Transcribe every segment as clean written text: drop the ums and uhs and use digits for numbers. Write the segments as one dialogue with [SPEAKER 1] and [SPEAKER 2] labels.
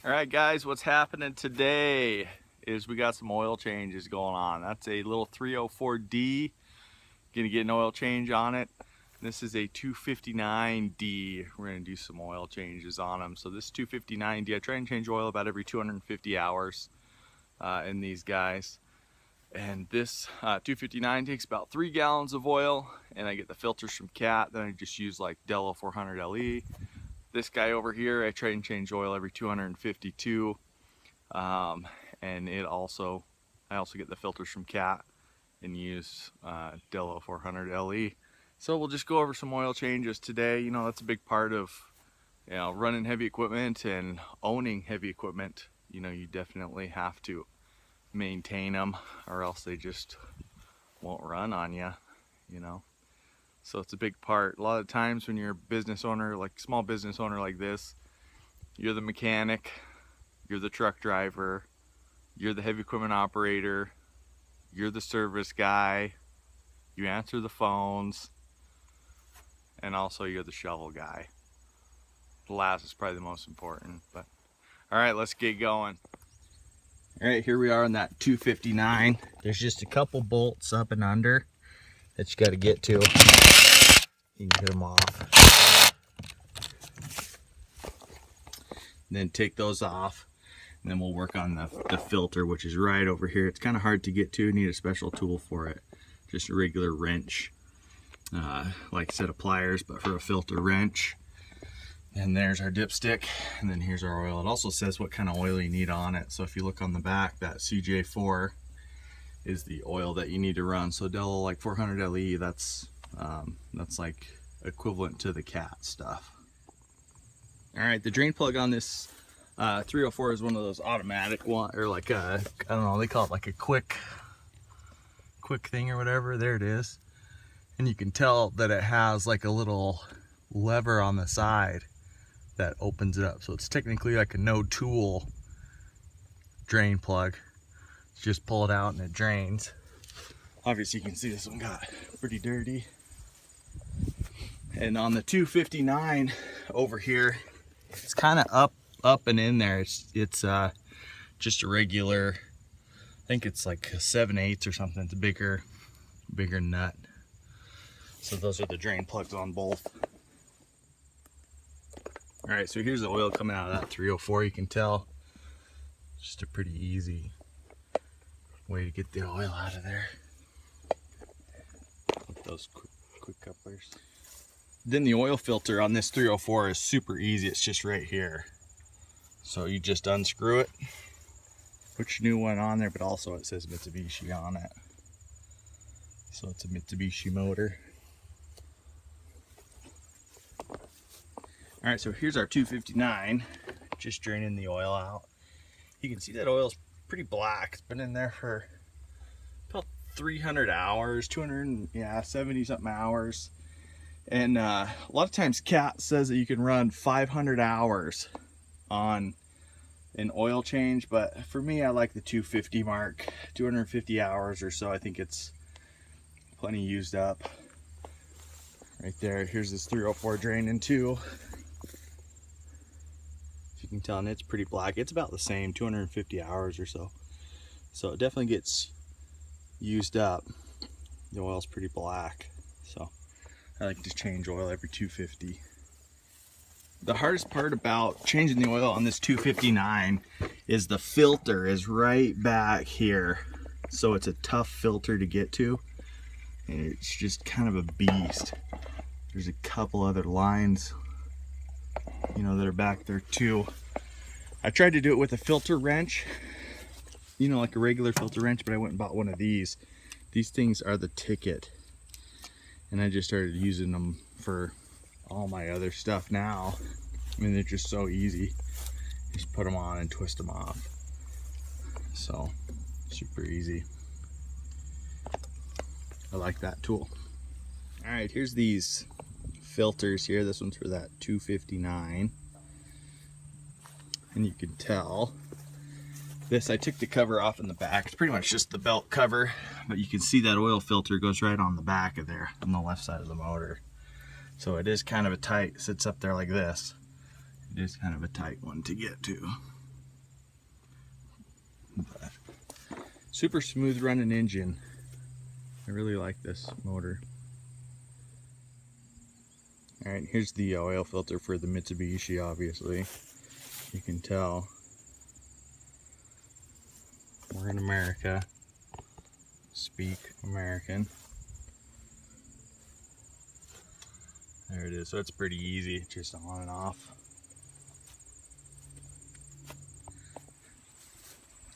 [SPEAKER 1] All right, guys, what's happening today is we got some oil changes going on. That's a little 304D. Gonna get an oil change on it. This is a 259D. We're gonna do some oil changes on them. So this 259D, I try and change oil about every 250 hours in these guys. And this 259 takes about 3 gallons of oil, and I get the filters from Cat. Then I just use like Dello 400 LE. This guy over here, I try and change oil every 252, and I also get the filters from Cat and use Dello 400 LE. So we'll just go over some oil changes today. You know, that's a big part of running heavy equipment and owning heavy equipment. You know, you definitely have to maintain them, or else they just won't run on you. You know. So it's a big part. A lot of times when you're a business owner, like small business owner like this, you're the mechanic, you're the truck driver, you're the heavy equipment operator, you're the service guy, you answer the phones, and also you're the shovel guy. The last is probably the most important, but all right, let's get going. All right, here we are on that 259. There's just a couple bolts up and under that you got to get to. You can get them off. Then take those off, and then we'll work on the filter, which is right over here. It's kind of hard to get to. You need a special tool for it. Just a regular wrench, like a set of pliers, but for a filter wrench. And there's our dipstick, and then here's our oil. It also says what kind of oil you need on it. So if you look on the back, that CJ4 is the oil that you need to run. So Dello like 400 LE, that's like equivalent to the Cat stuff. All right, the drain plug on this 304 is one of those automatic one, or like a, I don't know, they call it like a quick thing or whatever. There it is. And you can tell that it has like a little lever on the side that opens it up. So it's technically like a no tool drain plug. Just pull it out and it drains. Obviously you can see this one got pretty dirty. And on the 259 over here, it's kind of up and in there. It's just a regular, I think it's like a 7/8 or something. It's a bigger nut. So those are the drain plugs on both. All right, so here's the oil coming out of that 304. You can tell, just a pretty easy way to get the oil out of there with those quick couplers. Then the oil filter on this 304 is super easy. It's just right here. So you just unscrew it, put your new one on there, but also it says Mitsubishi on it. So it's a Mitsubishi motor. All right, so here's our 259, just draining the oil out. You can see that oil's pretty black. It's been in there for about 300 hours, 270 something hours. And a lot of times Cat says that you can run 500 hours on an oil change, but for me, I like the 250 mark, 250 hours or so. I think it's plenty used up. Right there, here's this 304 draining too. You can tell, and it's pretty black. It's about the same, 250 hours or so. So it definitely gets used up. The oil's pretty black. So I like to change oil every 250. The hardest part about changing the oil on this 259 is the filter is right back here. So it's a tough filter to get to. And it's just kind of a beast. There's a couple other lines, you know, that are back there too. I tried to do it with a filter wrench, you know, like a regular filter wrench, but I went and bought one of these. These things are the ticket, and I just started using them for all my other stuff now. I mean, they're just so easy. Just put them on and twist them off. So super easy. I like that tool. All right, here's these filters here. This one's for that 259, and you can tell this, I took the cover off in the back. It's pretty much just the belt cover, but you can see that oil filter goes right on the back of there on the left side of the motor. So it is kind of a tight, sits up there like this. It is kind of a tight one to get to. Super smooth running engine. I really like this motor. Alright, here's the oil filter for the Mitsubishi, obviously. You can tell we're in America. Speak American. There it is. So it's pretty easy, just on and off.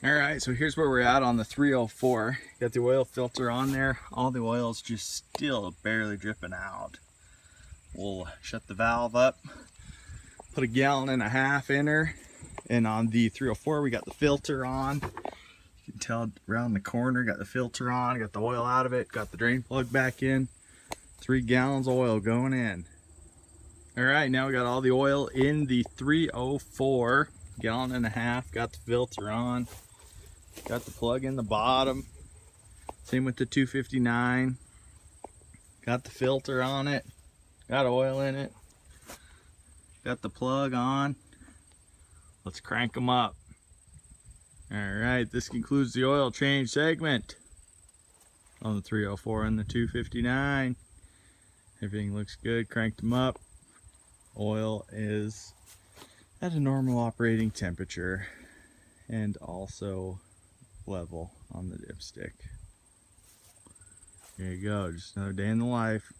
[SPEAKER 1] Alright, so here's where we're at on the 304. Got the oil filter on there. All the oil's just still barely dripping out. We'll shut the valve up, put 1.5 gallons in her, and on the 304 we got the filter on. You can tell around the corner, got the filter on, got the oil out of it, got the drain plug back in. 3 gallons of oil going in. Alright, now we got all the oil in the 304, 1.5 gallons, got the filter on, got the plug in the bottom. Same with the 259, got the filter on it, got oil in it, got the plug on. Let's crank them up. Alright, this concludes the oil change segment on the 304 and the 259. Everything looks good, cranked them up. Oil is at a normal operating temperature and also level on the dipstick. There you go, just another day in the life.